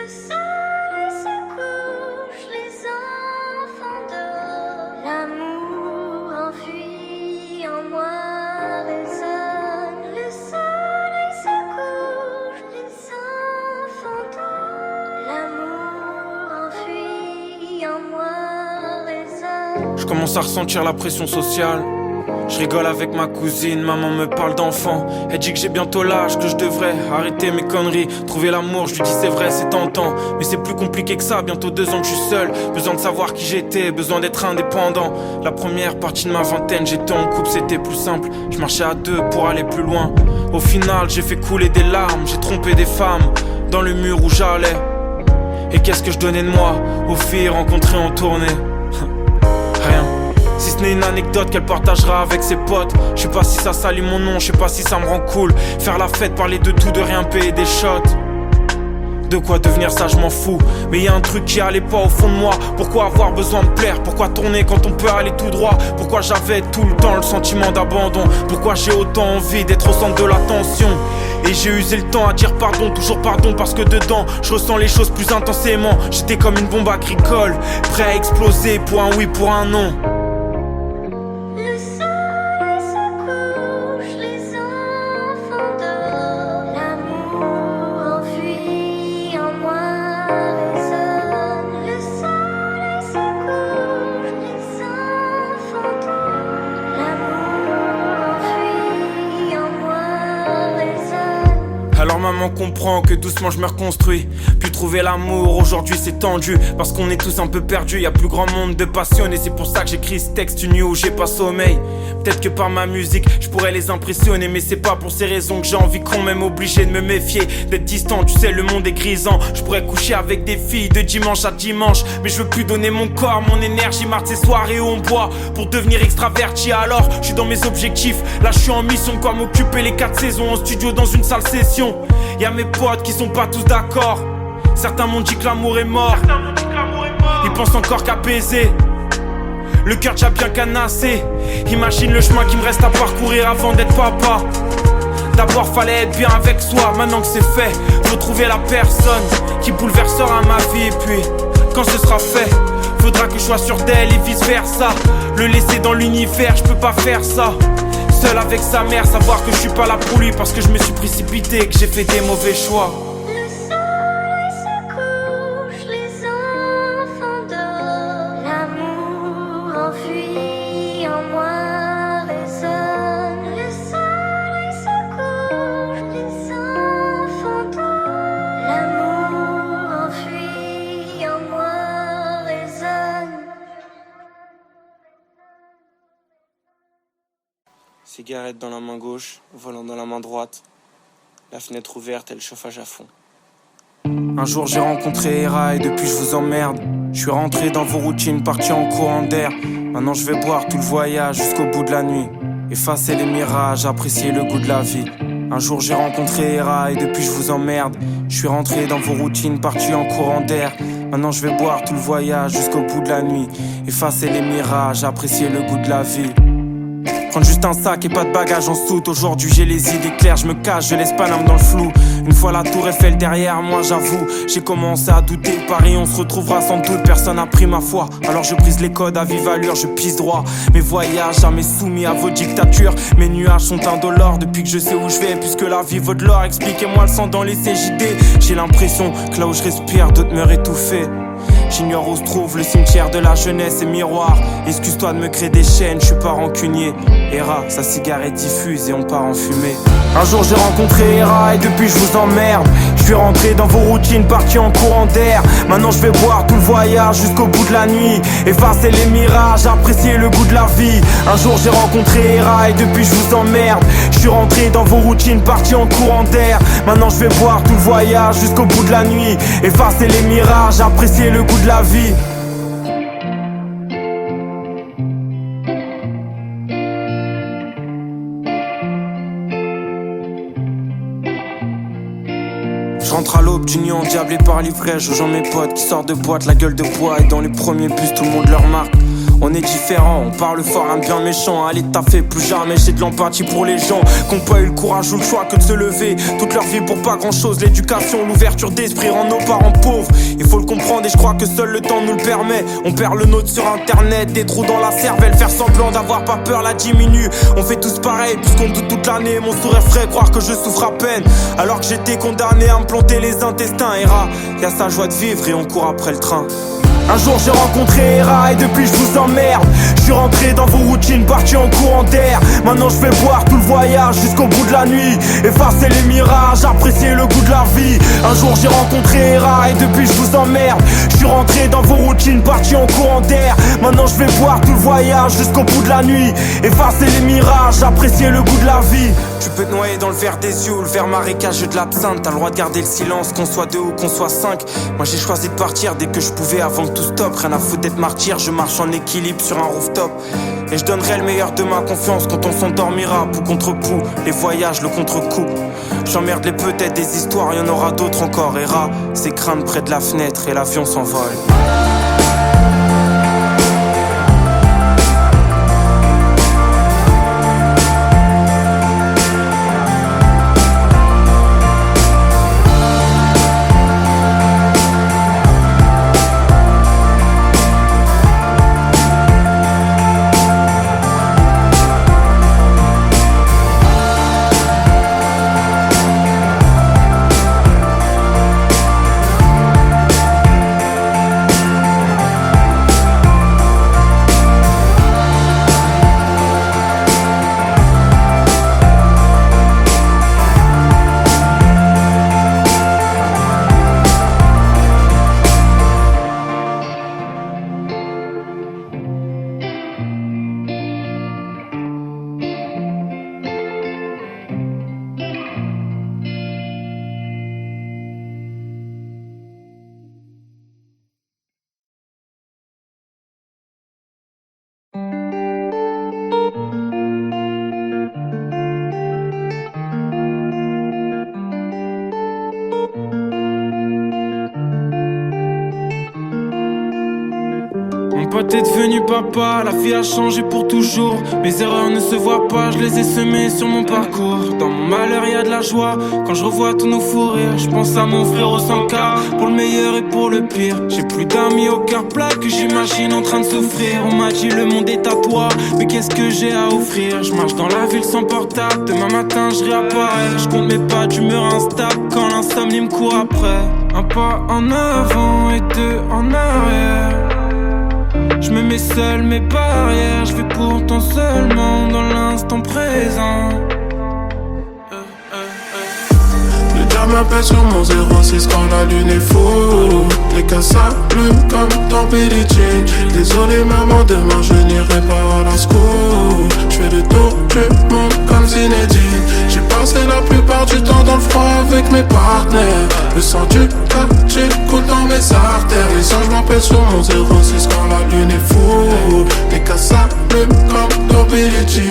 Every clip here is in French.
soleil se couche, les enfants dorment. L'amour enfui en moi résonne. Le soleil se couche, les enfants dorment. L'amour enfui en moi résonne. Je commence à ressentir la pression sociale. Je rigole avec ma cousine, maman me parle d'enfant. Elle dit que j'ai bientôt l'âge, que je devrais arrêter mes conneries. Trouver l'amour, je lui dis c'est vrai, c'est tentant. Mais c'est plus compliqué que ça, bientôt 2 ans que je suis seul. Besoin de savoir qui j'étais, besoin d'être indépendant. La première partie de ma vingtaine, j'étais en couple, c'était plus simple. Je marchais à 2 pour aller plus loin. Au final, j'ai fait couler des larmes, j'ai trompé des femmes dans le mur où j'allais. Et qu'est-ce que je donnais de moi aux filles rencontrées en tournée? Rien. Si ce n'est une anecdote qu'elle partagera avec ses potes. Je sais pas si ça salit mon nom, je sais pas si ça me rend cool. Faire la fête, parler de tout, de rien, payer des shots. De quoi devenir ça, je m'en fous. Mais y a un truc qui allait pas au fond de moi. Pourquoi avoir besoin de plaire? Pourquoi tourner quand on peut aller tout droit? Pourquoi j'avais tout le temps le sentiment d'abandon? Pourquoi j'ai autant envie d'être au centre de l'attention? Et j'ai usé le temps à dire pardon, toujours pardon, parce que dedans je ressens les choses plus intensément. J'étais comme une bombe agricole, prêt à exploser pour un oui, pour un non. Le soleil se couche, les enfants dorment. L'amour enfui en moi résonne. Le soleil se couche, les enfants dorment. L'amour enfui en moi résonne. Alors maman comprend que doucement je me reconstruis. Puis trouver l'amour, aujourd'hui c'est tendu. Parce qu'on est tous un peu perdus, y'a plus grand monde de passionnés. C'est pour ça que j'écris ce texte une nuit où j'ai pas sommeil. Peut-être que par ma musique je pourrais les impressionner. Mais c'est pas pour ces raisons que j'ai envie qu'on m'aime. Obligé de me méfier, d'être distant, tu sais le monde est grisant. Je pourrais coucher avec des filles de dimanche à dimanche. Mais je veux plus donner mon corps, mon énergie. Marre de ces soirées où on boit pour devenir extraverti. Alors je suis dans mes objectifs, là je suis en mission. Quoi m'occuper les 4 saisons en studio dans une salle session. Y'a mes potes qui sont pas tous d'accord. Certains m'ont dit que l'amour est mort. Ils pensent encore qu'à baiser. Le cœur déjà bien canassé. Imagine le chemin qu'il me reste à parcourir avant d'être papa. D'abord fallait être bien avec soi. Maintenant que c'est fait, faut trouver la personne qui bouleversera ma vie. Et puis, quand ce sera fait, faudra que je sois sûr d'elle et vice versa. Le laisser dans l'univers, je peux pas faire ça. Seul avec sa mère, savoir que je suis pas là pour lui. Parce que je me suis précipité, que j'ai fait des mauvais choix. Le soleil se couche, les enfants dorment. L'amour enfui en moi résonne. Le soleil se couche, les enfants dorment. L'amour enfui en moi résonne. Cigarette dans la main gauche, volant dans la main droite. La fenêtre ouverte et le chauffage à fond. Un jour j'ai rencontré Hera et depuis je vous emmerde. Je suis rentré dans vos routines, parti en courant d'air. Maintenant je vais boire tout le voyage jusqu'au bout de la nuit. Effacer les mirages, apprécier le goût de la vie. Un jour j'ai rencontré Hera et depuis je vous emmerde. Je suis rentré dans vos routines, parti en courant d'air. Maintenant je vais boire tout le voyage jusqu'au bout de la nuit. Effacer les mirages, apprécier le goût de la vie. Prendre juste un sac et pas de bagages en soute. Aujourd'hui j'ai les idées claires, je me cache, je laisse pas l'âme dans le flou. Une fois la tour Eiffel derrière moi, j'avoue, j'ai commencé à douter. Paris on se retrouvera sans doute, personne n'a pris ma foi. Alors je brise les codes à vive allure, je pisse droit. Mes voyages jamais soumis à vos dictatures. Mes nuages sont indolores depuis que je sais où je vais. Puisque la vie vaut de l'or, expliquez-moi le sang dans les CJD. J'ai l'impression que là où je respire, d'autres meurent étouffés. J'ignore où se trouve le cimetière de la jeunesse et miroir. Excuse-toi de me créer des chaînes, je suis pas rancunier. Hera, sa cigarette diffuse et on part en fumée. Un jour j'ai rencontré Hera et depuis je vous emmerde. Je suis rentré dans vos routines, parti en courant d'air. Maintenant je vais boire tout le voyage jusqu'au bout de la nuit. Effacer les mirages, apprécier le goût de la vie. Un jour j'ai rencontré Hera et depuis je vous emmerde. Je suis rentré dans vos routines, parti en courant d'air. Maintenant je vais boire tout le voyage jusqu'au bout de la nuit. Effacer les mirages, apprécier le goût de la vie. Je rentre à l'aube du nuit endiablé par l'ivresse. Je rejoins mes potes qui sortent de boîte, la gueule de bois. Et dans les premiers bus tout le monde leur marque. On est différents, on parle fort, un bien méchant. Allez taffer, plus jamais j'ai de l'empathie pour les gens qui ont pas eu le courage ou le choix que de se lever toute leur vie pour pas grand chose. L'éducation, l'ouverture d'esprit rend nos parents pauvres. Il faut le comprendre et je crois que seul le temps nous le permet. On perd le nôtre sur internet, des trous dans la cervelle. Faire semblant d'avoir pas peur la diminue. On fait tous pareil puisqu'on doute toute l'année. Mon sourire frais, croire que je souffre à peine alors que j'étais condamné à me planter les intestins. Hera, y'a sa joie de vivre et on court après le train. Un jour j'ai rencontré Hera et depuis je vous emmerde. Je suis rentré dans vos routines, parti en courant d'air. Maintenant je vais boire tout le voyage jusqu'au bout de la nuit. Effacer les mirages, apprécier le goût de la vie. Un jour j'ai rencontré Hera et depuis je vous emmerde. Je suis rentré dans vos routines, parti en courant d'air. Maintenant je vais boire tout le voyage jusqu'au bout de la nuit. Effacer les mirages, apprécier le goût de la vie. Tu peux te noyer dans le verre des yeux ou le verre marécageux de l'absinthe. T'as le droit de garder le silence, qu'on soit deux ou qu'on soit cinq. Moi j'ai choisi de partir dès que je pouvais avant que tout stop. Rien à foutre d'être martyr, je marche en équilibre sur un rooftop. Et je donnerai le meilleur de ma confiance quand on s'endormira. Pou contre pou, les voyages, le contre-coup. J'emmerde les peut-être des histoires, y'en aura d'autres encore. Hera, c'est craindre près de la fenêtre et l'avion s'envole. Mon pote est devenu papa, la vie a changé pour toujours. Mes erreurs ne se voient pas, je les ai semées sur mon parcours. Dans mon malheur y'a de la joie, quand je revois tous nos fous rires. Je pense à mon frère au 100K, pour le meilleur et pour le pire. J'ai plus d'amis au cœur plat que j'imagine en train de souffrir. On m'a dit le monde est à toi, mais qu'est-ce que j'ai à offrir? Je marche dans la ville sans portable, demain matin je réapparais. Je compte mes pas d'humeur instable quand l'insomnie me court après. Un pas en avant et deux en arrière. Je me mets seul mes barrières, je vais pourtant seulement dans l'instant présent. Le diable m'appelle sur mon 06 quand la lune est fou. Les cas s'allument comme dans Billie Jean. Désolé maman, demain je n'irai pas à la school. Je fais le tour du monde comme Zinedine. J'ai passé la plupart du temps dans le froid avec mes partenaires. Le sang du quartier coule dans mes artères. Les anges m'appellent sur mon 06 quand la lune est fou. Les cas s'allument comme dans Billie Jean.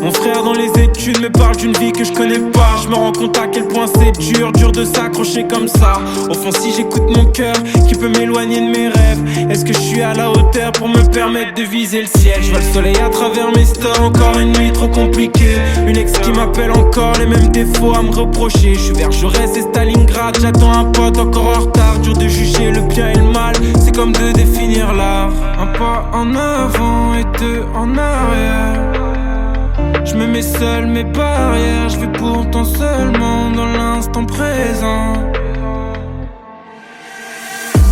Mon frère dans les études me parle d'une vie que je connais pas. Je me rends compte à quel point c'est dur de s'accrocher comme ça. Au fond si j'écoute mon cœur qui peut m'éloigner de mes rêves. Est-ce que je suis à la hauteur pour me permettre de viser le ciel? Je vois le soleil à travers mes stores, encore une nuit trop compliquée. Une ex qui m'appelle encore, les mêmes défauts à me reprocher. Je suis vers Jaurès et Stalingrad, j'attends un pote encore en retard. Dur de juger le bien et le mal, c'est comme de définir l'art. Un pas en avant et deux en arrière. Je me mets seul mes barrières, je vais pourtant seulement dans l'instant présent.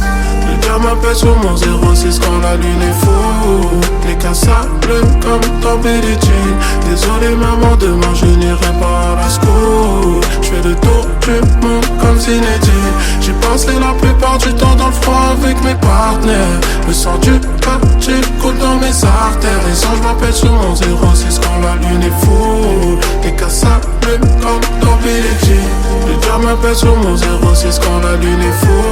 Le diable m'appelle sur mon 06 quand la lune est fou. Les cas s'allument comme dans Billie Jean. Désolé maman, demain je n'irai pas à la school. Je fais le tour du monde comme Zinedine. J'ai passé la plupart du temps dans le froid avec mes partenaires. Le sang du quartier coule dans mes artères. Les anges m'appellent sur mon 06 quand la lune est fou. Les cas s'allument comme dans Billie Jean. Le diable m'appelle sur mon 06 quand la lune est fou.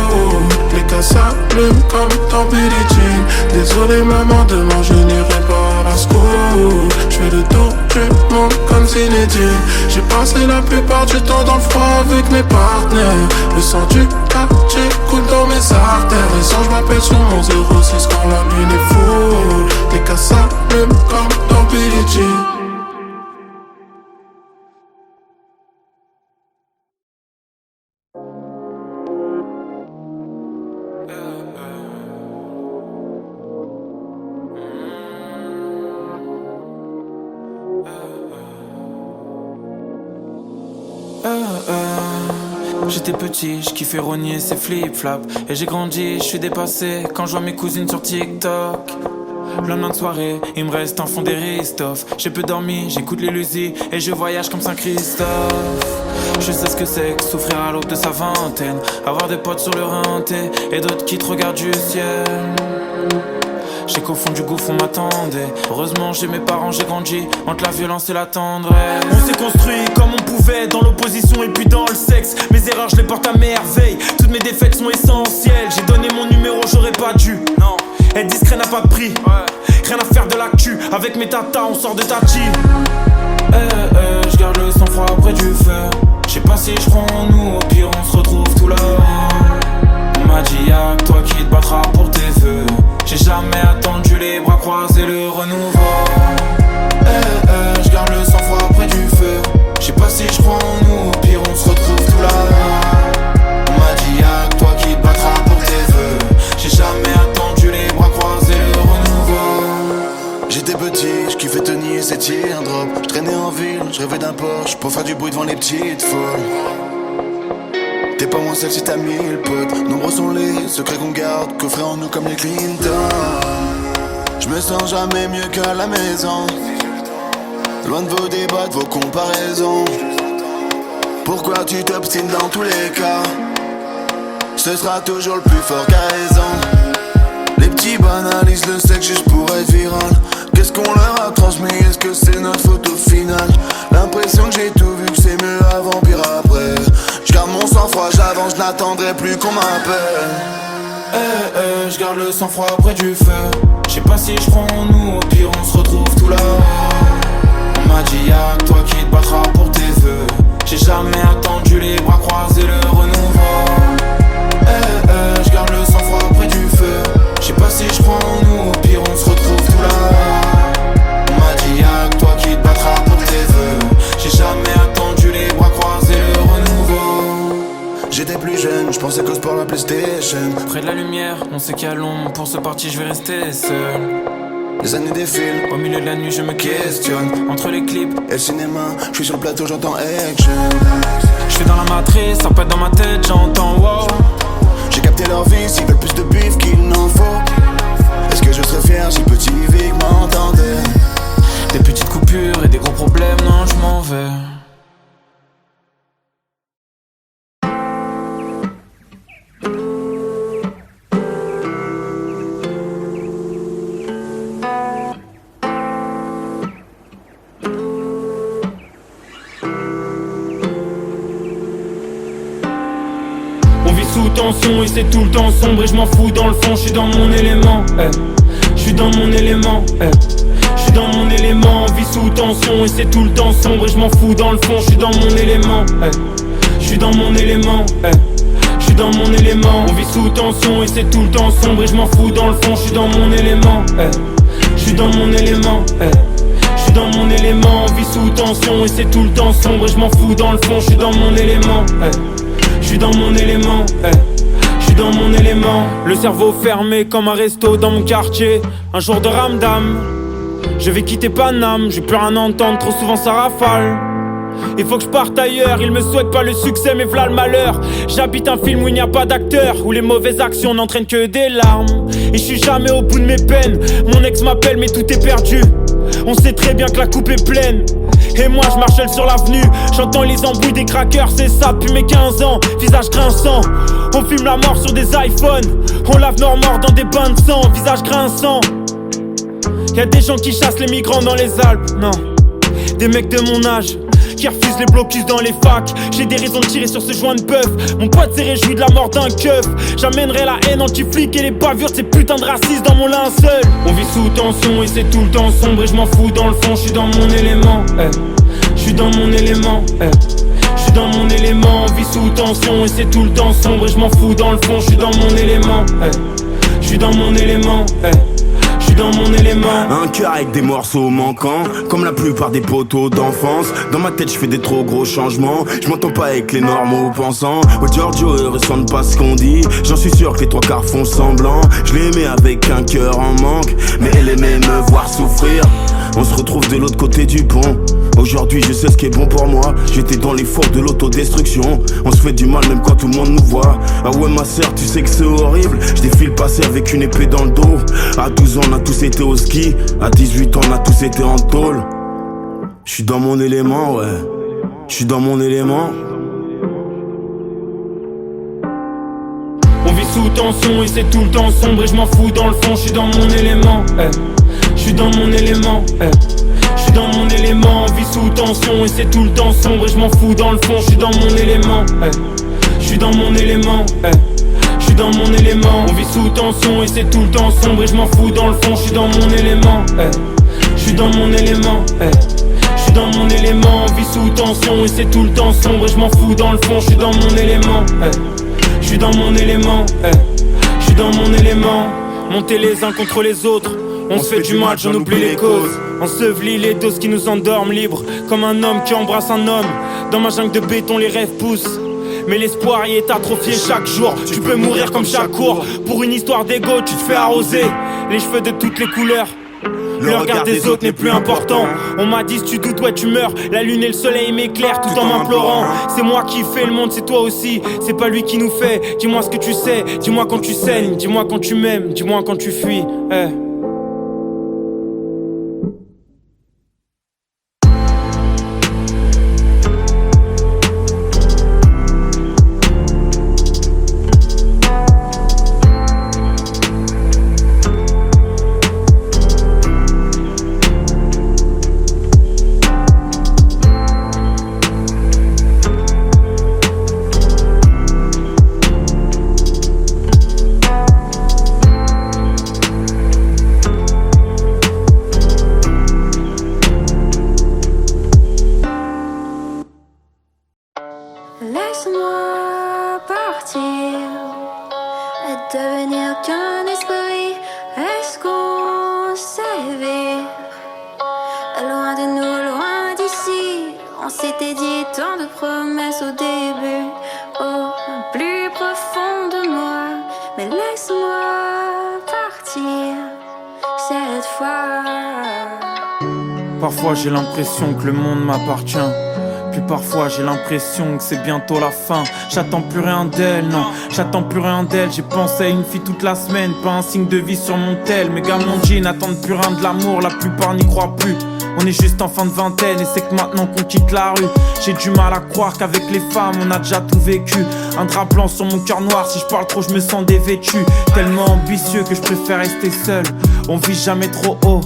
Les cas s'allument comme dans Billie Jean. Désolé maman, demain je n'irai pas à la school. J'fais le tour du monde comme Zinedine. J'ai passé la plupart du temps dans le froid avec mes partenaires. Le sang du quartier coule dans mes artères. Et sans je m'appelle sur mon 06 quand la lune est full. Les cas s'allument comme dans Billie Jean. J'étais petit, je kiffais rogner ses flip-flops. Et j'ai grandi, je suis dépassé quand je vois mes cousines sur TikTok. Le lendemain de soirée, il me reste un fond des ristoff. J'ai peu dormi, j'écoute les Luzi et je voyage comme Saint-Christophe. Je sais ce que c'est que souffrir à l'aube de sa vingtaine. Avoir des potes sur le rinté et d'autres qui te regardent du ciel. J'ai qu'au fond du gouffre on m'attendait. Heureusement j'ai mes parents, j'ai grandi entre la violence et la tendresse. On s'est construit comme on pouvait, dans l'opposition et puis dans le sexe. Mes erreurs je les porte à merveille, toutes mes défaites sont essentielles. J'ai donné mon numéro, j'aurais pas dû. Non, être discret n'a pas de prix. Rien à faire de l'actu, avec mes tatas on sort de Tati. Je garde le sang-froid près du feu. Je sais pas si je prends en nous, au pire on se retrouve tout là-haut. On m'a dit y'a que toi qui te battras pour tes vœux. J'ai jamais attendu les bras croisés, le renouveau. Je garde le sang-froid près du feu. Je sais pas si je crois en nous, au pire on se retrouve tout là. On m'a dit y'a que toi qui te battras pour tes vœux. J'ai jamais attendu les bras croisés, le renouveau. J'étais petit, je kiffais tenir ces teardrops. Je traînais en ville, je rêvais d'un Porsche pour faire du bruit devant les petites folles. T'es pas moins seul si t'as 1000 potes. Nombreux sont les secrets qu'on garde, coffrés en nous comme les Clinton. Je me sens jamais mieux qu'à la maison. Loin de vos débats, de vos comparaisons. Pourquoi tu t'obstines dans tous les cas? Ce sera toujours le plus fort qu'à raison. Les petits banalisent le sexe juste pour être viral. Qu'est-ce qu'on leur a transmis? Est-ce que c'est notre faute au final? L'impression que j'ai tout vu, que c'est mieux avant, pire après. Je garde mon sang-froid, j'avance, je n'attendrai plus qu'on m'appelle. Je garde le sang-froid près du feu. Je sais pas si je prends en nous, au pire on se retrouve tout là. On m'a dit y'a que toi qui te battras pour tes vœux. J'ai jamais attendu les bras croisés, le renouveau. Je garde le sang-froid près du feu. Je sais pas si je prends en nous, au pire on se retrouve tout là. On m'a dit y'a que toi qui te battras pour tes vœux. J'ai jamais attendu les bras croisés, le renouveau. J'étais plus jeune, je pensais qu'au sport la PlayStation. Près de la lumière, on sait qu'il y a l'ombre. Pour ce parti je vais rester seul. Les années défilent, au milieu de la nuit je me questionne. Entre les clips et le cinéma, je suis sur le plateau, j'entends action. Je suis dans la matrice, ça pète dans ma tête, j'entends wow. J'ai capté leur vie, s'ils veulent plus de bif qu'il n'en faut. Est-ce que je serais fier si petit Vic m'entendait? Des petites coupures et des gros problèmes, non je m'en vais. Sous tension et c'est tout le temps sombre et je m'en fous dans le fond, je suis dans mon élément, je suis dans mon élément, je suis dans mon élément, on vit sous tension et c'est tout le temps sombre et je m'en fous dans le fond, je suis dans mon élément, je suis dans mon élément, je suis dans mon élément, on vit sous tension et c'est tout le temps sombre et je m'en fous dans le fond, je suis dans mon élément, je suis dans mon élément, je suis dans mon élément, on vit sous tension et c'est tout le temps sombre et je m'en fous dans le fond, je suis dans mon élément, je suis dans mon élément, je suis dans mon élément. Le cerveau fermé comme un resto dans mon quartier. Un jour de ramdam, je vais quitter Paname. J'ai plus rien à entendre, trop souvent ça rafale. Il faut que je parte ailleurs, ils me souhaitent pas le succès mais v'là le malheur. J'habite un film où il n'y a pas d'acteur, où les mauvaises actions n'entraînent que des larmes. Et je suis jamais au bout de mes peines, mon ex m'appelle mais tout est perdu. On sait très bien que la coupe est pleine. Et moi je marchelle sur l'avenue, j'entends les embrouilles des crackers, c'est ça depuis mes 15 ans, visage grinçant. On filme la mort sur des iPhones, on lave nos morts dans des bains de sang, visage grinçant. Y'a des gens qui chassent les migrants dans les Alpes, non. Des mecs de mon âge, qui refusent les blocus dans les facs. J'ai des raisons de tirer sur ce joint de bœuf. Mon pote s'est réjoui de la mort d'un keuf. J'amènerai la haine anti-flic et les bavures de ces putains de racistes dans mon linceul. On vit sous tension et c'est tout le temps sombre et je m'en fous dans le fond, je suis dans mon élément. Je suis dans mon élément. Je suis dans mon élément, on vit sous tension et c'est tout le temps sombre et je m'en fous dans le fond, je suis dans mon élément. Je suis dans mon élément. Je suis dans mon élément. Un cœur avec des morceaux manquants, comme la plupart des poteaux d'enfance. Dans ma tête je fais des trop gros changements. Je m'entends pas avec les normaux pensants. Oh Giorgio, ils ressentent pas ce qu'on dit. J'en suis sûr que les trois quarts font semblant. Je l'ai aimé avec un cœur en manque, mais elle aimait me voir souffrir. On se retrouve de l'autre côté du pont. Aujourd'hui je sais ce qui est bon pour moi. J'étais dans les fours de l'autodestruction. On se fait du mal même quand tout le monde nous voit. Ah ouais ma sœur, tu sais que c'est horrible. Je défile passer avec une épée dans le dos. À 12 ans on a tous été au ski. À 18 ans on a tous été en tôle. J'suis dans mon élément, ouais. J'suis dans mon élément. On vit sous tension et c'est tout le temps sombre et je m'en fous dans le fond, je suis dans mon élément. Je suis dans mon élément. Je suis dans mon élément, on vit sous tension et c'est tout le temps sombre et je m'en fous dans le fond, je suis dans mon élément. Je suis dans mon élément. Je suis dans mon élément, on vit sous tension et c'est tout le temps sombre et je m'en fous dans le fond, je suis dans mon élément. Je suis dans mon élément. Je suis dans mon élément, on vit sous tension et c'est tout le temps sombre et je m'en fous dans le fond, je suis dans mon élément. Je suis dans mon élément. Je suis dans mon élément. Monter les uns contre les autres. On se fait du mal, j'en oublie les causes. Ensevelis les doses qui nous endorment libres. Comme un homme qui embrasse un homme. Dans ma jungle de béton les rêves poussent. Mais l'espoir y est atrophié chaque jour. Tu peux mourir comme Shakur. Pour une histoire d'ego tu te fais arroser. Les cheveux de toutes les couleurs. Le regard des autres n'est plus important. On m'a dit si tu doutes ouais tu meurs. La lune et le soleil m'éclairent tout en m'implorant. C'est moi qui fais le monde, c'est toi aussi. C'est pas lui qui nous fait. Dis-moi ce que tu sais. Dis-moi quand tu saignes. Dis-moi quand tu m'aimes. Dis-moi quand tu fuis. Laisse-moi partir et devenir qu'un esprit. Est-ce qu'on s'éveille loin de nous, loin d'ici? On s'était dit tant de promesses au début, au plus profond de moi. Mais laisse-moi partir cette fois. Parfois j'ai l'impression que le monde m'appartient. Puis parfois j'ai l'impression que c'est bientôt la fin. J'attends plus rien d'elle, non, j'attends plus rien d'elle. J'ai pensé à une fille toute la semaine, pas un signe de vie sur mon tel. Mes gars m'ont dit n'attendent plus rien de l'amour, la plupart n'y croient plus. On est juste en fin de vingtaine et c'est que maintenant qu'on quitte la rue. J'ai du mal à croire qu'avec les femmes on a déjà tout vécu. Un drap blanc sur mon cœur noir, si je parle trop je me sens dévêtu. Tellement ambitieux que je préfère rester seul. On vit jamais trop haut,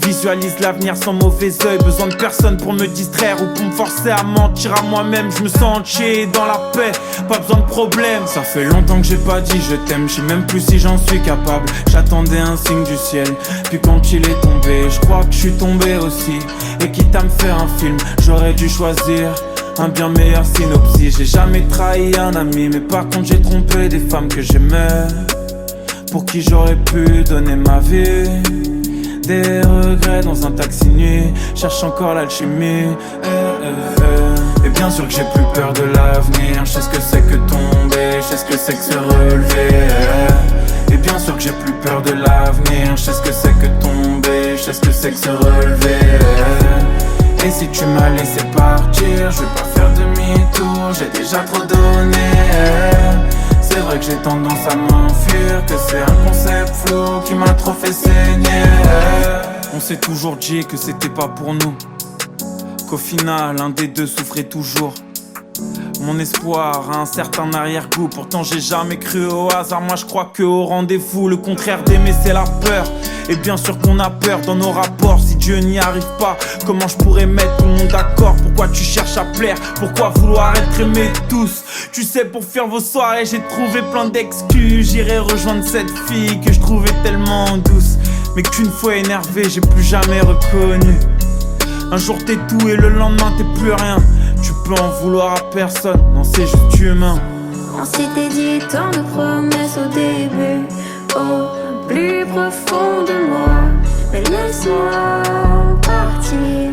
visualise l'avenir sans mauvais oeil. Besoin de personne pour me distraire ou pour me forcer à mentir à moi-même. Je me sens entier dans la paix, pas besoin de problème. Ça fait longtemps que j'ai pas dit je t'aime, je sais même plus si j'en suis capable. J'attendais un signe du ciel, puis quand il est tombé, je crois que je suis tombé aussi. Et quitte à me faire un film, j'aurais dû choisir un bien meilleur synopsis. J'ai jamais trahi un ami, mais par contre j'ai trompé des femmes que j'aimais, pour qui j'aurais pu donner ma vie. Des regrets dans un taxi nuit, cherche encore l'alchimie. Et bien sûr que j'ai plus peur de l'avenir. Je sais ce que c'est que tomber, je sais ce que c'est que se relever. Et bien sûr que j'ai plus peur de l'avenir. Je sais ce que c'est que tomber, je sais ce que c'est que se relever. Et si tu m'as laissé partir, je vais pas faire demi-tour, j'ai déjà trop donné. C'est vrai que j'ai tendance à m'enfuir, que c'est un concept flou qui m'a trop fait saigner. On s'est toujours dit que c'était pas pour nous, qu'au final un des deux souffrait toujours. Mon espoir a un certain arrière-goût, pourtant j'ai jamais cru au hasard. Moi je crois que au rendez-vous, le contraire d'aimer c'est la peur. Et bien sûr qu'on a peur dans nos rapports. Si Dieu n'y arrive pas, comment je pourrais mettre tout le monde d'accord? Pourquoi tu cherches à plaire? Pourquoi vouloir être aimé de tous? Tu sais, pour faire vos soirées, j'ai trouvé plein d'excuses. J'irai rejoindre cette fille que je trouvais tellement douce, mais qu'une fois énervé, j'ai plus jamais reconnu. Un jour t'es tout et le lendemain t'es plus rien. Tu peux en vouloir à personne, non c'est juste humain. On s'était dit tant de promesses au début, au plus profond de moi. Mais laisse-moi partir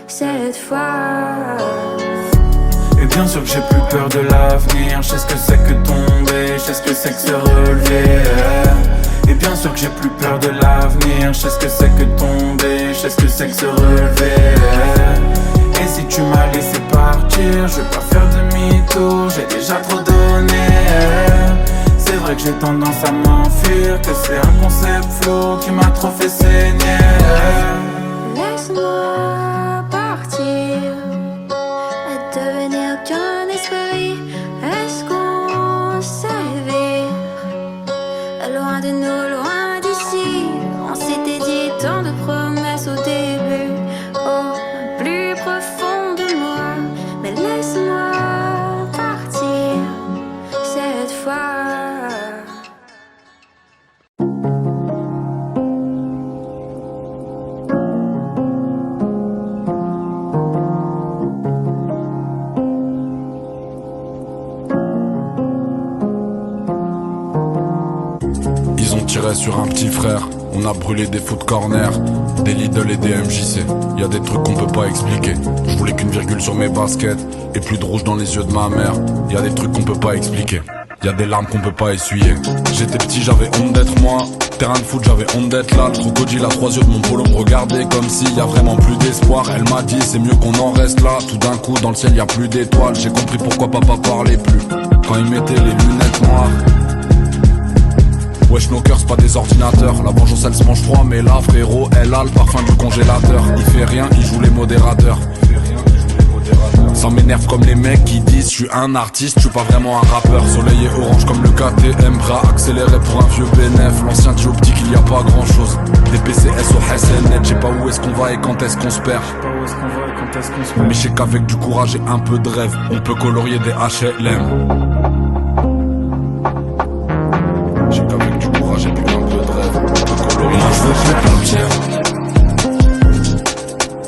cette fois. Et bien sûr que j'ai plus peur de l'avenir. Je sais ce que c'est que tomber, je sais ce que c'est que se relever. Et bien sûr que j'ai plus peur de l'avenir. Je sais ce que c'est que tomber, je sais ce que c'est que se relever. Et si tu m'as laissé partir, je vais pas faire de mytho, j'ai déjà trop donné. C'est vrai que j'ai tendance à m'enfuir, que c'est un concept flow qui m'a trop fait saigner. Laisse-moi partir et devenir qu'un esprit. Est-ce qu'on s'évire loin de nous, loin d'ici? On s'était dit tant de promesses au début, au plus profond de moi. Mais laisse-moi partir cette fois. Ils ont tiré sur un petit frère, on a brûlé des foot corner, des Lidl et des MJC. Y'a des trucs qu'on peut pas expliquer. Je voulais qu'une virgule sur mes baskets et plus de rouge dans les yeux de ma mère. Y'a des trucs qu'on peut pas expliquer. Y'a des larmes qu'on peut pas essuyer. J'étais petit, j'avais honte d'être moi. Terrain de foot, j'avais honte d'être là. Le crocodile à 3 yeux de mon polo me regardait comme s'il y a vraiment plus d'espoir. Elle m'a dit c'est mieux qu'on en reste là. Tout d'un coup dans le ciel y a plus d'étoiles. J'ai compris pourquoi papa parlait plus quand il mettait les lunettes noires. Wesh nos cœurs c'est pas des ordinateurs. La vengeance elle se mange froid, mais là frérot elle a le parfum du congélateur. Il fait rien, il joue les modérateurs. Ça m'énerve comme les mecs qui disent je suis un artiste, je suis pas vraiment un rappeur. Soleil et orange comme le KTM, prêt à accélérer pour un vieux bénéf. L'ancien dit optique il y a pas grand chose. Des PCS au SNet, je sais pas où est-ce qu'on va et quand est-ce qu'on se perd. Mais je sais qu'avec du courage et un peu de rêve, on peut colorier des HLM. Je sais qu'avec du courage et puis un peu de rêve, on peut colorier. Moi je veux plus partir.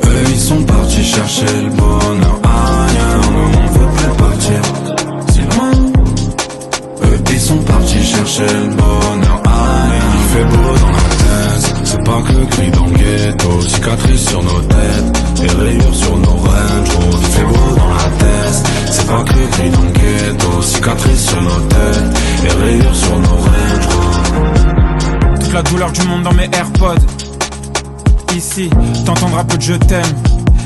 Eux ils sont partis chercher le bonheur ailleurs. Nous on veut plus partir si loin. Eux ils sont partis chercher le bonheur ailleurs. Il fait beau dans la tête, c'est pas que le cri dans le ghetto. Cicatrices sur nos têtes et rayures sur nos range road. Il fait beau dans la tête, c'est pas que le cri dans le ghetto. Cicatrices sur nos têtes et rayures sur nos range road. Toute la douleur du monde dans mes AirPods. Ici, t'entendras peu de je t'aime.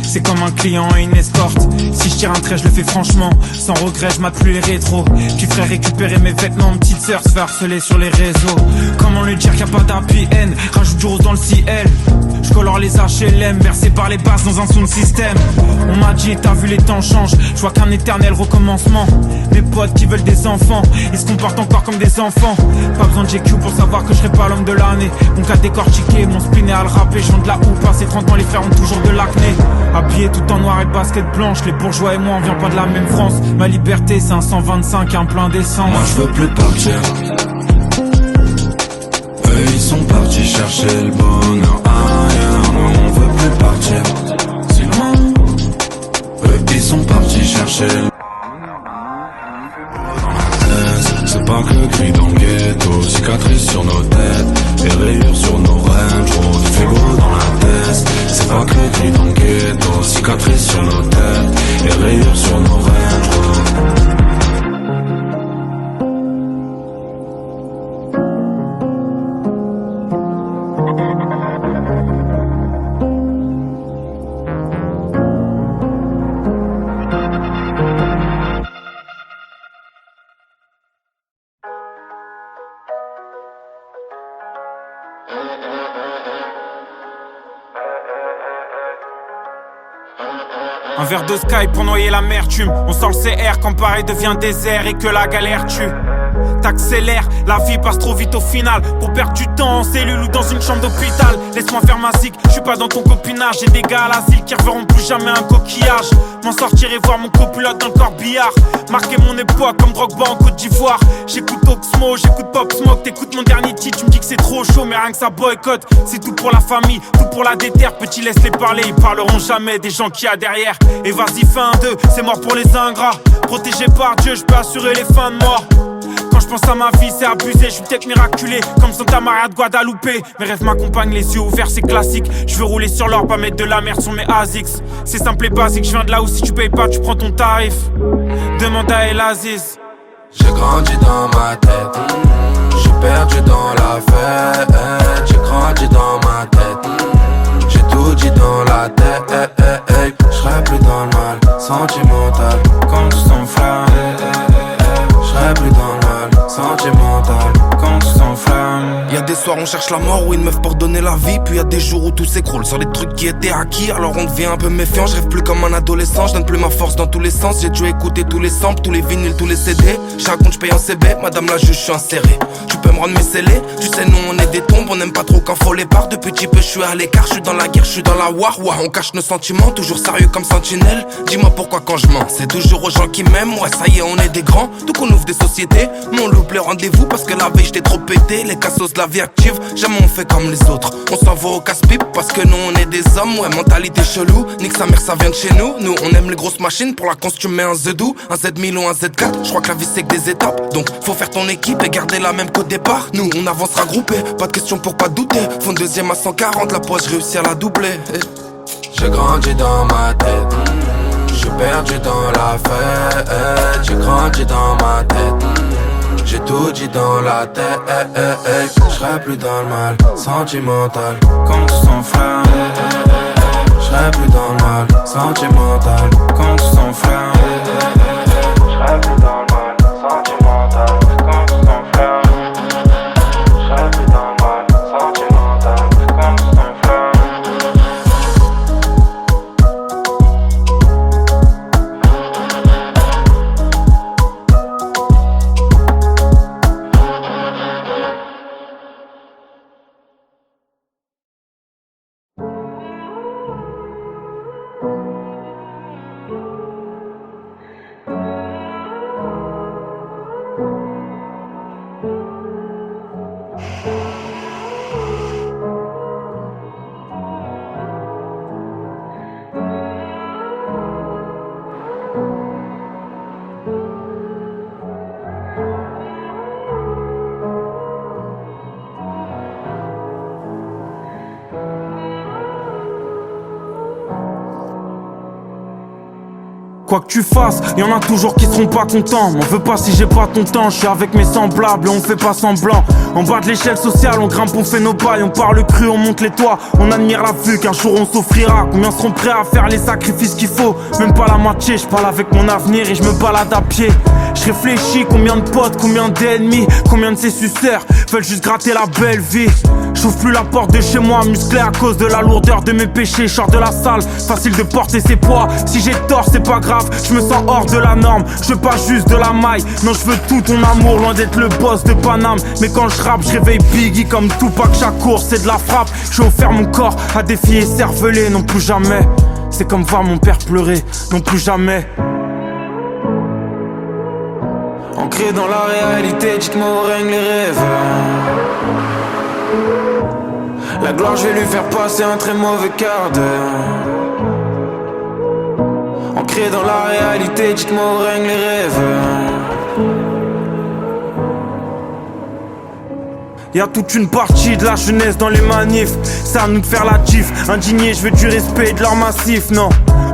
C'est comme un client et une escorte. Si je tire un trait, je le fais franchement. Sans regret, je mate plus les rétros. Tu ferais récupérer mes vêtements. Petite sœur se fait harceler sur les réseaux. Comment lui dire qu'il n'y a pas d'happy end? Rajoute du rose dans le ciel. Je colore les HLM, versés par les basses dans un sound system. On m'a dit, t'as vu les temps changent. Je vois qu'un éternel recommencement. Mes potes qui veulent des enfants, ils se comportent encore comme des enfants. Pas besoin de GQ pour savoir que je serai pas l'homme de l'année. Mon cas décortiqué, mon spin est à le rapper. Je de la houppe, passé 30 ans, les frères ont toujours de l'acné. Habillé tout en noir et basket blanche. Les bourgeois et moi on vient pas de la même France. Ma liberté c'est un 125 et un plein d'essence. Moi je veux plus partir. Eux ils sont partis chercher le bonheur ailleurs. Nous on veut plus partir si loin. Eux ils sont partis chercher le c'est pas que le cri dans le ghetto. Cicatrices sur nos têtes et rayures sur nos range road. Il fait beau dans la tête, c'est pas que le cri dans le ghetto. Cicatrices sur nos têtes et rayures sur nos range road. Un verre de Sky pour noyer l'amertume. On sort le CR quand Paris devient désert et que la galère tue. T'accélères, la vie passe trop vite au final. Pour perdre du temps en cellule ou dans une chambre d'hôpital. Laisse-moi faire ma zik, je suis pas dans ton copinage. J'ai des gars à l'asile qui reverront plus jamais un coquillage. M'en sortir et voir mon copilote dans le corbillard. Marquer mon époque comme Drogba en Côte d'Ivoire. J'écoute Oxmo, j'écoute Pop Smoke. T'écoutes mon dernier titre, tu me dis que c'est trop chaud. Mais rien que ça boycotte, c'est tout pour la famille, tout pour la déterre. Petit laisse-les parler, ils parleront jamais des gens qu'il y a derrière. Et vas-y fais un 2, c'est mort pour les ingrats. Protégé par Dieu, je peux assurer les fins de mort. Quand je pense à ma vie, c'est abusé, je suis peut-être miraculé comme Santa Maria de Guadalupe. Mes rêves m'accompagnent, les yeux ouverts, c'est classique. Je veux rouler sur l'or, pas mettre de la merde sur mes ASICS. C'est simple et basique, je viens de là où si tu payes pas, tu prends ton tarif. Demande à El Aziz. J'ai grandi dans ma tête, j'ai perdu dans la fête. J'ai grandi dans ma tête, j'ai tout dit dans la tête. J'serai plus dans le mal sentimental Quand tu s'enflammes, j'serai plus dans le mal sentimental quand tu s'enflammes. Y'a des soirs on cherche la mort ou une meuf pour donner la vie. Puis y'a des jours où tout s'écroule sur des trucs qui étaient acquis. Alors on devient un peu méfiant, je rêve plus comme un adolescent. Je donne plus ma force dans tous les sens. J'ai dû écouter tous les samples, tous les vinyles, tous les CD. Chaque compte je paye en CB, madame la juge je suis inséré. Tu peux me rendre mes scellés, tu sais nous on est des tombes. On aime pas trop quand faut les barres. Depuis petit peu je suis à l'écart, je suis dans la guerre, je suis dans la war. On cache nos sentiments, toujours sérieux comme sentinelle. Dis-moi pourquoi quand je mens, c'est toujours aux gens qui m'aiment. Ouais ça y est on est des grands, donc on ouvre des sociétés. Mais on loupe le rendez-vous parce que la veille j'étais trop pété. Les cassos de la vie active, jamais on fait comme les autres. On s'en va au casse-pipe parce que nous on est des hommes. Ouais mentalité chelou, nique sa mère ça vient de chez nous. Nous on aime les grosses machines, pour la cons tu mets un Z2, un Z1000 ou un Z4. Je crois que la vie c'est que des étapes, donc faut faire ton équipe et garder la même qu'au départ. Nous on avancera groupé, pas de question pour pas douter. Fond deuxième à 140, la poche réussi à la doubler. J'ai grandi dans ma tête, j'ai perdu dans la fête. J'ai grandi dans ma tête, j'ai tout dit dans la tête. J'serai plus dans le mal sentimental Quand tu s'enflammes, j'serai plus dans le mal sentimental quand tu s'enflammes. j'serai plus dans le mal sentimental Quand tu s'enflammes, j'serai plus dans le mal sentimental quand tu s'enflammes. Quoi que tu fasses, y'en a toujours qui seront pas contents. M'en veux pas si j'ai pas ton temps, je suis avec mes semblables et on fait pas semblant. En bas de l'échelle sociale, on grimpe, on fait nos pailles, on parle cru, on monte les toits. On admire la vue qu'un jour on s'offrira. Combien seront prêts à faire les sacrifices qu'il faut? Même pas la moitié, je parle avec mon avenir et je me balade à pied. Je réfléchis, combien de potes, combien d'ennemis, combien de ces suceurs veulent juste gratter la belle vie. J'ouvre plus la porte de chez moi, musclé à cause de la lourdeur de mes péchés. Je sors de la salle, facile de porter ses poids. Si j'ai tort, c'est pas grave, je me sens hors de la norme. Je veux pas juste de la maille, non je veux tout ton amour. Loin d'être le boss de Paname, mais quand je rappe, je réveille Biggie comme Tupac Shakur. C'est de la frappe, j'ai offert mon corps à des filles écervelées. Non plus jamais, c'est comme voir mon père pleurer. Non plus jamais. Ancré dans la réalité, dites-moi où règnent les rêves. La gloire, je vais lui faire passer un très mauvais quart d'heure. Ancré dans la réalité, dites-moi où règnent les rêves. Y'a toute une partie de la jeunesse dans les manifs. C'est à nous de faire la diff. Indigné, je veux du respect et de leur massif, non.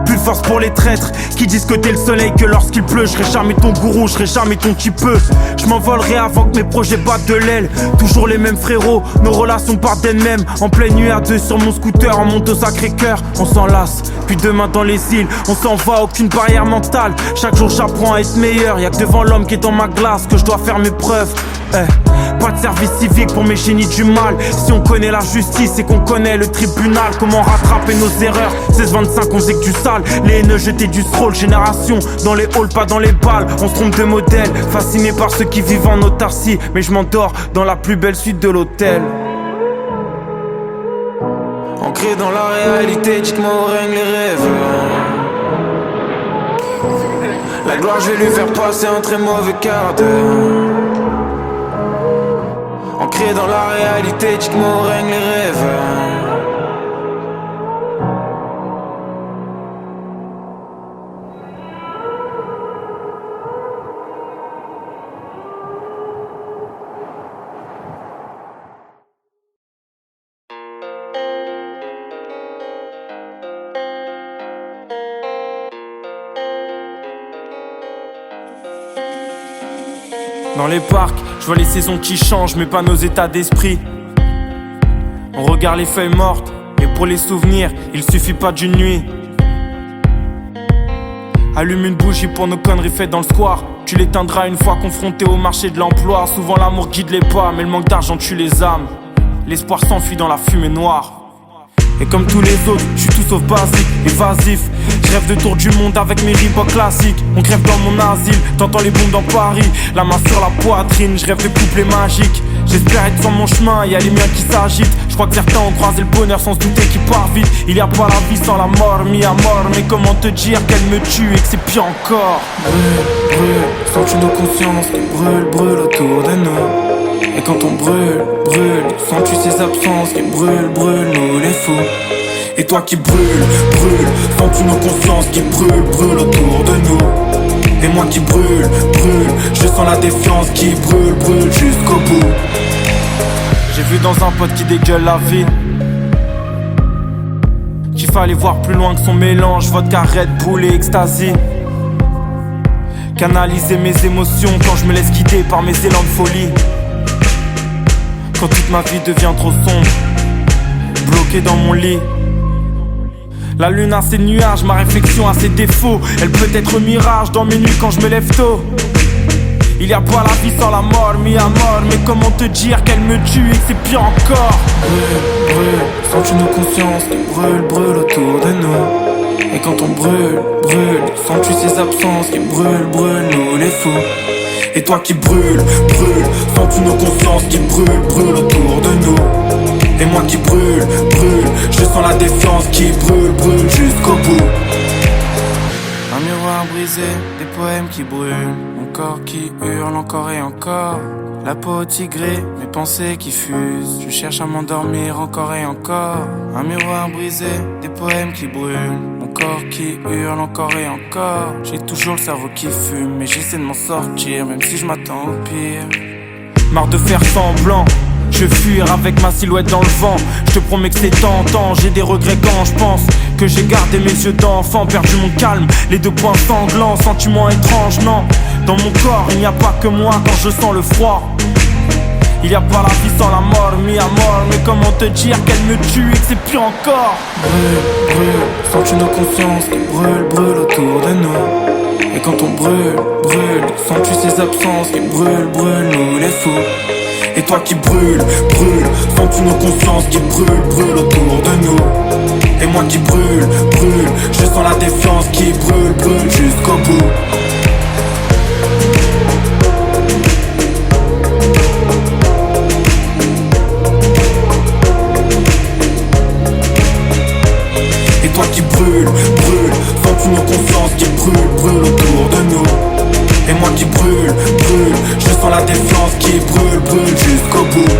Plus de force pour les traîtres qui disent que t'es le soleil, que lorsqu'il pleut. Je serai jamais ton gourou, je serai jamais ton petit peu. Je m'envolerai avant que mes projets battent de l'aile. Toujours les mêmes frérots, nos relations partent d'elles-mêmes. En pleine nuit à deux sur mon scooter, on monte au Sacré-Cœur. On s'enlace, puis demain dans les îles. On s'en va, aucune barrière mentale. Chaque jour j'apprends à être meilleur. Y'a que devant l'homme qui est dans ma glace que je dois faire mes preuves. Pas pas de service civique pour mes génies du mal. Si on connaît la justice, c'est qu'on connaît le tribunal. Comment rattraper nos erreurs? 16-25, on faisait que du sale. Les haineux jetaient du stroll. Génération dans les halls, pas dans les balles. On se trompe de modèle, fasciné par ceux qui vivent en autarcie. Mais je m'endors dans la plus belle suite de l'hôtel. Ancré dans la réalité, dites-moi où règnent les rêves. La gloire, je vais lui faire passer un très mauvais quart d'heure. Ancré dans la réalité, dites-moi où règnent les rêves. Dans les parcs, je vois les saisons qui changent, mais pas nos états d'esprit. On regarde les feuilles mortes, et pour les souvenirs, il suffit pas d'une nuit. Allume une bougie pour nos conneries faites dans le square. Tu l'éteindras une fois confronté au marché de l'emploi. Souvent l'amour guide les pas, mais le manque d'argent tue les âmes. L'espoir s'enfuit dans la fumée noire. Et comme tous les autres, je suis tout sauf basique, évasif. Je rêve de tour du monde avec mes Reebok classiques. On crève dans mon asile, t'entends les bombes dans Paris. La main sur la poitrine, je rêve de couplets magiques. J'espère être sur mon chemin, y'a les miens qui s'agitent. Je crois que certains ont croisé le bonheur sans se douter qu'il part vite. Il y a pas la vie sans la mort, mis à mort. Mais comment te dire qu'elle me tue et que c'est pire encore? Brûle, brûle, sens-tu nos consciences qui brûlent, brûlent autour de nous? Et quand on brûle, brûle, sens-tu ces absences qui brûlent, brûlent nous les fous? Et toi qui brûles, brûle, sens-tu nos consciences qui brûlent, brûlent autour de nous? Et moi qui brûle, brûle, je sens la défiance qui brûle, brûle jusqu'au bout. J'ai vu dans un pote qui dégueule la vie qu'il fallait voir plus loin que son mélange, vodka, Red Bull et ecstasy. Canaliser mes émotions quand je me laisse guider par mes élans de folie. Quand toute ma vie devient trop sombre, bloqué dans mon lit. La lune a ses nuages, ma réflexion a ses défauts. Elle peut être mirage dans mes nuits quand je me lève tôt. Il y a pas la vie sans la mort, mis à mort. Mais comment te dire qu'elle me tue et que c'est pire encore? Brûle, brûle, sens-tu nos consciences qui brûlent, brûlent autour de nous? Et quand on brûle, brûle, sens-tu ces absences qui brûlent, brûlent nous les fous? Et toi qui brûle, brûle, sens-tu nos consciences qui brûlent, brûlent autour de nous? Et moi qui brûle, brûle, je sens la défiance qui brûle, brûle jusqu'au bout. Un miroir brisé, des poèmes qui brûlent, mon corps qui hurle encore et encore. La peau tigrée, mes pensées qui fusent, je cherche à m'endormir encore et encore. Un miroir brisé, des poèmes qui brûlent, mon corps qui hurle encore et encore. J'ai toujours le cerveau qui fume, mais j'essaie de m'en sortir, même si je m'attends au pire. Marre de faire semblant, je vais fuir avec ma silhouette dans le vent. Je te promets que c'est tentant, j'ai des regrets quand je pense que j'ai gardé mes yeux d'enfant, perdu mon calme, les deux poings sanglants, sentiments étranges, non. Dans mon corps, il n'y a pas que moi quand je sens le froid. Il y a pas la vie sans la mort, mis à mort. Mais comment te dire qu'elle me tue et que c'est pire encore? Brûle, brûle, sens-tu nos consciences qui brûlent, brûlent autour de nous? Et quand on brûle, brûle, sens-tu ces absences qui brûlent, brûlent nous les fous? Et toi qui brûle, brûle, sens-tu nos consciences qui brûlent, brûlent autour de nous? Et moi qui brûle, brûle, je sens la défiance qui brûle, brûle jusqu'au bout. Et toi qui brûle, brûle, sens-tu nos consciences qui brûlent, brûlent autour de nous? Et moi qui brûle, brûle, je sens la défiance qui brûle, brûle jusqu'au bout.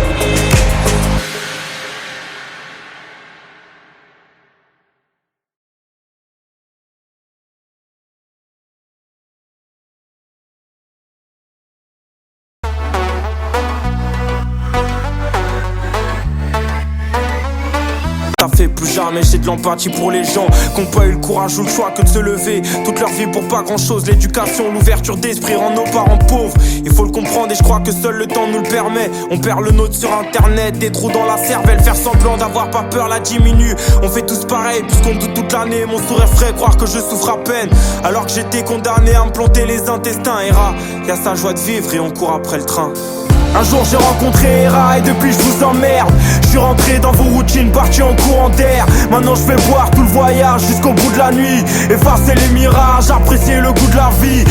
T'as fait plus jamais, j'ai de l'empathie pour les gens qui n'ont pas eu le courage ou le choix que de se lever toute leur vie pour pas grand chose. L'éducation, l'ouverture d'esprit rend nos parents pauvres. Il faut le comprendre et je crois que seul le temps nous le permet. On perd le nôtre sur internet, des trous dans la cervelle. Faire semblant d'avoir pas peur la diminue. On fait tous pareil puisqu'on doute toute l'année. Mon sourire frais, croire que je souffre à peine alors que j'étais condamné à me planter les intestins. Et y'a sa joie de vivre et on court après le train. Un jour j'ai rencontré Hera et depuis je vous emmerde. Je suis rentré dans vos routines, parti en courant d'air. Maintenant je vais boire tout le voyage jusqu'au bout de la nuit. Effacer les mirages, apprécier le goût de la vie.